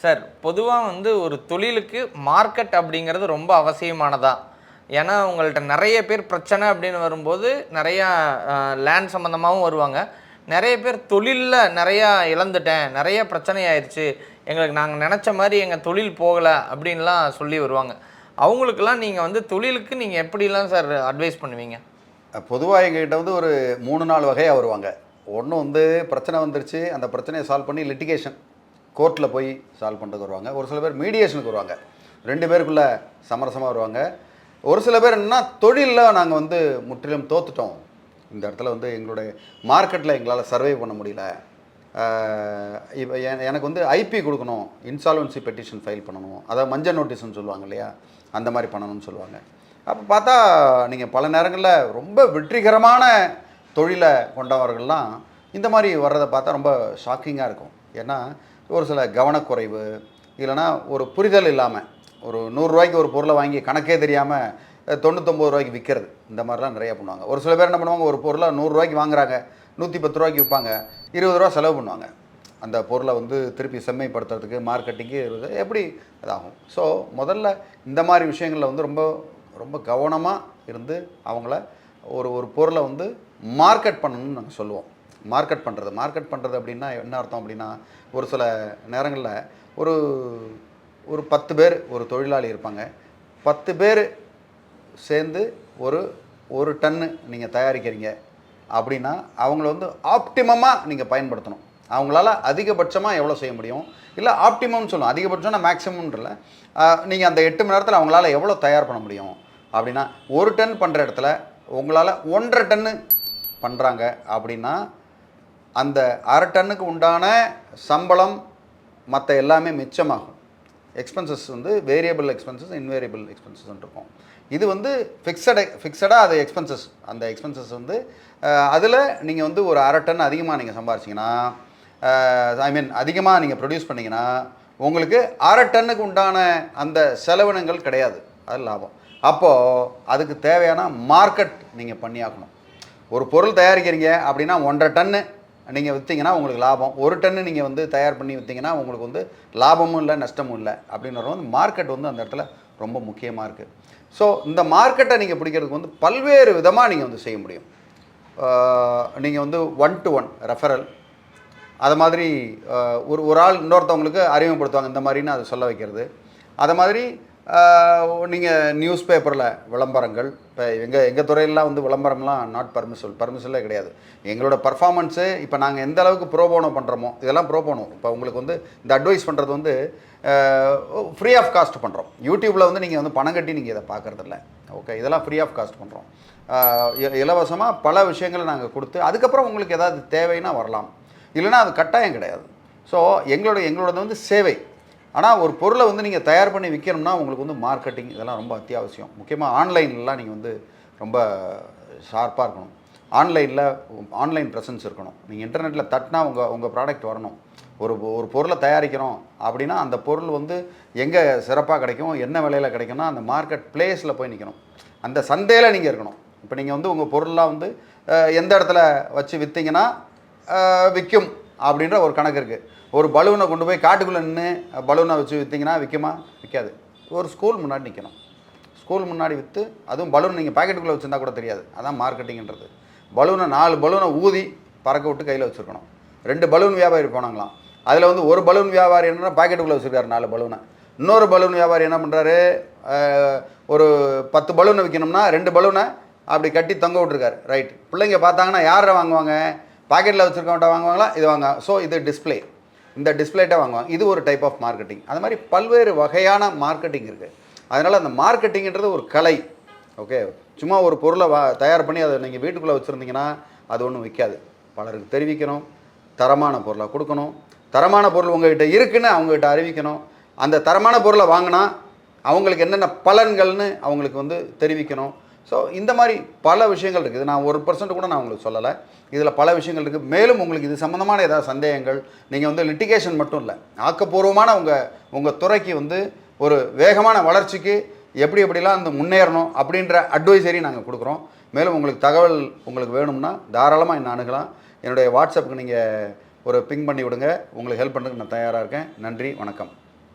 Sir, பொதுவாக வந்து ஒரு தொழிலுக்கு மார்க்கெட் அப்படிங்கிறது ரொம்ப அவசியமானதா? ஏன்னா உங்கள்கிட்ட நிறைய பேர் பிரச்சனை அப்படின்னு வரும்போது நிறையா லேண்ட் சம்மந்தமாகவும் வருவாங்க. நிறைய பேர் தொழிலில் நிறையா இழந்துட்டேன், நிறைய பிரச்சனை ஆயிடுச்சு, எங்களுக்கு நாங்கள் நினச்ச மாதிரி எங்கள் தொழில் போகலை அப்படின்லாம் சொல்லி வருவாங்க. அவங்களுக்கெல்லாம் நீங்கள் வந்து தொழிலுக்கு நீங்கள் எப்படிலாம் சார் அட்வைஸ் பண்ணுவீங்க? பொதுவாக எங்ககிட்ட வந்து ஒரு 3-4 வகையாக வருவாங்க. ஒன்று வந்து பிரச்சனை வந்துருச்சு, அந்த பிரச்சனையை சால்வ் பண்ணி லிட்டிகேஷன் கோர்ட்டில் போய் சால்வ் பண்ணுறதுக்கு வருவாங்க. ஒரு சில பேர் மீடியேஷனுக்கு வருவாங்க, 2 பேருக்குள்ளே சமரசமாக வருவாங்க. ஒரு சில பேர் என்னென்னா தொழிலில் நாங்கள் வந்து முற்றிலும் தோத்துட்டோம், இந்த இடத்துல வந்து எங்களுடைய மார்க்கெட்டில் எங்களால் சர்வே பண்ண முடியல, இப்போ எனக்கு வந்து ஐபி கொடுக்கணும், இன்சால்வன்சி பெட்டிஷன் ஃபைல் பண்ணணும், அதாவது மஞ்சள் நோட்டீஸ்னு சொல்லுவாங்க இல்லையா, அந்த மாதிரி பண்ணணும்னு சொல்லுவாங்க. அப்போ பார்த்தா நீங்கள் பல நேரங்களில் ரொம்ப வெற்றிகரமான தொழிலை கொண்டவர்கள்லாம் இந்த மாதிரி வர்றதை பார்த்தா ரொம்ப ஷாக்கிங்காக இருக்கும். ஏன்னா ஒரு சில கவனக்குறைவு, இல்லைனா ஒரு புரிதல் இல்லாமல் ஒரு 100 ரூபாய்க்கு ஒரு பொருளை வாங்கி கணக்கே தெரியாமல் 99 ரூபாய்க்கு விற்கிறது, இந்த மாதிரிலாம் நிறையா பண்ணுவாங்க. ஒரு சில பேர் என்ன பண்ணுவாங்க, ஒரு பொருளை 100 ரூபாய்க்கு வாங்குறாங்க, 110 ரூபாய்க்கு விற்பாங்க, 20 ரூபா செலவு பண்ணுவாங்க அந்த பொருளை வந்து திருப்பி செம்மைப்படுத்துறதுக்கு, மார்க்கெட்டிங்கு எப்படி இதாகும். ஸோ முதல்ல இந்த மாதிரி விஷயங்களில் வந்து ரொம்ப ரொம்ப கவனமாக இருந்து அவங்கள ஒரு பொருளை வந்து மார்க்கெட் பண்ணணும்னு நாங்கள் சொல்லுவோம். மார்க்கெட் பண்ணுறது அப்படின்னா என்ன அர்த்தம் அப்படின்னா, ஒரு சில நேரங்களில் ஒரு 10 பேர் ஒரு தொழிலாளி இருப்பாங்க. 10 பேர் சேர்ந்து ஒரு டன்னு நீங்கள் தயாரிக்கிறீங்க அப்படின்னா அவங்கள வந்து ஆப்டிமமாக நீங்கள் பயன்படுத்தணும். அவங்களால அதிகபட்சமாக எவ்வளோ செய்ய முடியும், இல்லை ஆப்டிமம்னு சொல்லணும், அதிகபட்சம்னா மேக்ஸிமம்ன்றல நீங்கள் அந்த 8 மணி நேரத்தில் அவங்களால எவ்வளோ தயார் பண்ண முடியும் அப்படின்னா, 1 டன் பண்ணுற இடத்துல உங்களால் 1.5 டன்னு பண்ணுறாங்க அப்படின்னா அந்த 1/2 டன்னுக்கு உண்டான சம்பளம் மற்ற எல்லாமே மிச்சமாகும். எக்ஸ்பென்சஸ் வந்து வேரியபிள் எக்ஸ்பென்சஸ், இன்வேரியபிள் எக்ஸ்பென்சஸ்ன்னு இருக்கும். இது வந்து ஃபிக்ஸடாக அது எக்ஸ்பென்சஸ். அந்த எக்ஸ்பென்சஸ் வந்து அதில் நீங்கள் வந்து ஒரு 1/2 டன் அதிகமாக நீங்கள் சம்பாரிச்சிங்கன்னா, அதிகமாக நீங்கள் ப்ரொடியூஸ் பண்ணிங்கன்னா உங்களுக்கு 1/2 டன்னுக்கு உண்டான அந்த செலவினங்கள் கிடையாது, அது லாபம். அப்போது அதுக்கு தேவையான மார்க்கெட் நீங்கள் பண்ணியாக்கணும். ஒரு பொருள் தயாரிக்கிறீங்க அப்படின்னா 1.5 டன்னு நீங்கள் விற்றீங்கன்னா உங்களுக்கு லாபம், 1 டன்னு நீங்கள் வந்து தயார் பண்ணி விற்றீங்கன்னா உங்களுக்கு வந்து லாபமும் இல்லை நஷ்டமும் இல்லை. அப்படின்ற வந்து மார்க்கெட் வந்து அந்த இடத்துல ரொம்ப முக்கியமாக இருக்குது. ஸோ இந்த மார்க்கெட்டை நீங்கள் பிடிக்கிறதுக்கு வந்து பல்வேறு விதமாக நீங்கள் வந்து செய்ய முடியும். நீங்கள் வந்து 1-to-1 ரெஃபரல், அது மாதிரி ஒரு ஆள் இன்னொருத்தவங்களுக்கு அறிமுகப்படுத்துவாங்க, இந்த மாதிரின்னு அதை சொல்ல வைக்கிறது. அதை மாதிரி நீங்கள் நியூஸ் பேப்பரில் விளம்பரங்கள், இப்போ எங்கள் துறையிலாம் வந்து விளம்பரம்லாம் நாட் பர்மிஷன்லே கிடையாது. எங்களோட பர்ஃபார்மன்ஸு இப்போ நாங்கள் எந்த அளவுக்கு ப்ரோபோனோ பண்ணுறோமோ, இதெல்லாம் ப்ரோபோனோ. இப்போ உங்களுக்கு வந்து இந்த அட்வைஸ் பண்ணுறது வந்து ஃப்ரீ ஆஃப் காஸ்ட் பண்ணுறோம். யூடியூப்பில் வந்து நீங்கள் வந்து பணம் கட்டி நீங்கள் இதை பார்க்குறதில்ல, ஓகே, இதெல்லாம் ஃப்ரீ ஆஃப் காஸ்ட் பண்ணுறோம். இலவசமாக பல விஷயங்களை நாங்கள் கொடுத்து அதுக்கப்புறம் உங்களுக்கு ஏதாவது தேவைன்னா வரலாம், இல்லைனா அது கட்டாயம் கிடையாது. ஸோ எங்களோடது வந்து சேவை. ஆனால் ஒரு பொருளை வந்து நீங்கள் தயார் பண்ணி விற்கணும்னா உங்களுக்கு வந்து மார்க்கெட்டிங் இதெல்லாம் ரொம்ப அத்தியாவசியம். முக்கியமாக ஆன்லைன்லாம் நீங்கள் வந்து ரொம்ப ஷார்ப்பாக இருக்கணும். ஆன்லைன் ப்ரெசன்ஸ் இருக்கணும். நீங்கள் இன்டர்நெட்டில் தட்டினா உங்கள் ப்ராடக்ட் வரணும். ஒரு பொருளை தயாரிக்கிறோம் அப்படின்னா அந்த பொருள் வந்து எங்கே சிறப்பாக கிடைக்கும், என்ன விலையில் கிடைக்கும்னா அந்த மார்க்கெட் பிளேஸில் போய் நிற்கணும், அந்த சந்தையில் நீங்கள் இருக்கணும். இப்போ நீங்கள் வந்து உங்கள் பொருள்லாம் வந்து எந்த இடத்துல வச்சு விற்றீங்கன்னா விற்கும் அப்படின்ற ஒரு கணக்கு இருக்குது. ஒரு பலூனை கொண்டு போய் காட்டுக்குள்ளே நின்று பலூனை வச்சு விற்றீங்கன்னா விற்குமா? விற்காது. ஒரு ஸ்கூல் முன்னாடி நிற்கணும், ஸ்கூல் முன்னாடி விற்று, அதுவும் பலூன் நீங்கள் பாக்கெட்டுக்குள்ளே வச்சுருந்தா கூட தெரியாது, அதான் மார்க்கெட்டிங்கிறது. பலூனை 4 பலூனை ஊதி பறக்க விட்டு கையில் வச்சுருக்கணும். 2 பலூன் வியாபாரி போனாங்களாம், அதில் வந்து ஒரு பலூன் வியாபாரி என்னன்னா பாக்கெட்டுக்குள்ளே வச்சுருக்காரு 4 பலூனை. இன்னொரு பலூன் வியாபாரி என்ன பண்ணுறாரு, ஒரு 10 பலூனை விற்கணும்னா 2 பலூனை அப்படி கட்டி தொங்க விட்டுருக்காரு. ரைட், பிள்ளைங்க பார்த்தாங்கன்னா யாரை வாங்குவாங்க? பாக்கெட்டில் வச்சுருக்கவன்ட்ட வாங்குவாங்களா? இது வாங்க. ஸோ இது டிஸ்பிளே, இந்த டிஸ்பிளேட்டை வாங்குவாங்க. இது ஒரு டைப் ஆஃப் மார்க்கெட்டிங். அது மாதிரி பல்வேறு வகையான மார்க்கெட்டிங் இருக்குது. அதனால் அந்த மார்க்கெட்டிங்கிறது ஒரு கலை, ஓகே. சும்மா ஒரு பொருளை தயார் பண்ணி அதை நீங்கள் வீட்டுக்குள்ளே வச்சுருந்தீங்கன்னா அது ஒன்றும் விற்காது. பலருக்கு தெரிவிக்கணும், தரமான பொருளை கொடுக்கணும், தரமான பொருள் உங்கள்கிட்ட இருக்குன்னு அவங்ககிட்ட அறிவிக்கணும், அந்த தரமான பொருளை வாங்கினா அவங்களுக்கு என்னென்ன பலன்கள்னு அவங்களுக்கு வந்து தெரிவிக்கணும். ஸோ இந்த மாதிரி பல விஷயங்கள் இருக்குது. நான் 1% கூட நான் உங்களுக்கு சொல்லலை, இதில் பல விஷயங்கள் இருக்குது. மேலும் உங்களுக்கு இது சம்மந்தமான ஏதாவது சந்தேகங்கள், நீங்கள் வந்து லிட்டிகேஷன் மட்டும் இல்லை, ஆக்கப்பூர்வமான உங்கள் துறைக்கு வந்து ஒரு வேகமான வளர்ச்சிக்கு எப்படிலாம் அந்த முன்னேறணும் அப்படின்ற அட்வைசரி நாங்கள் கொடுக்குறோம். மேலும் உங்களுக்கு தகவல் உங்களுக்கு வேணும்னா தாராளமாக என்ன அணுகலாம். என்னுடைய வாட்ஸ்அப்புக்கு நீங்கள் ஒரு பிங் பண்ணி விடுங்க, உங்களுக்கு ஹெல்ப் பண்ணுறதுக்கு நான் தயாராக இருக்கேன். நன்றி, வணக்கம்.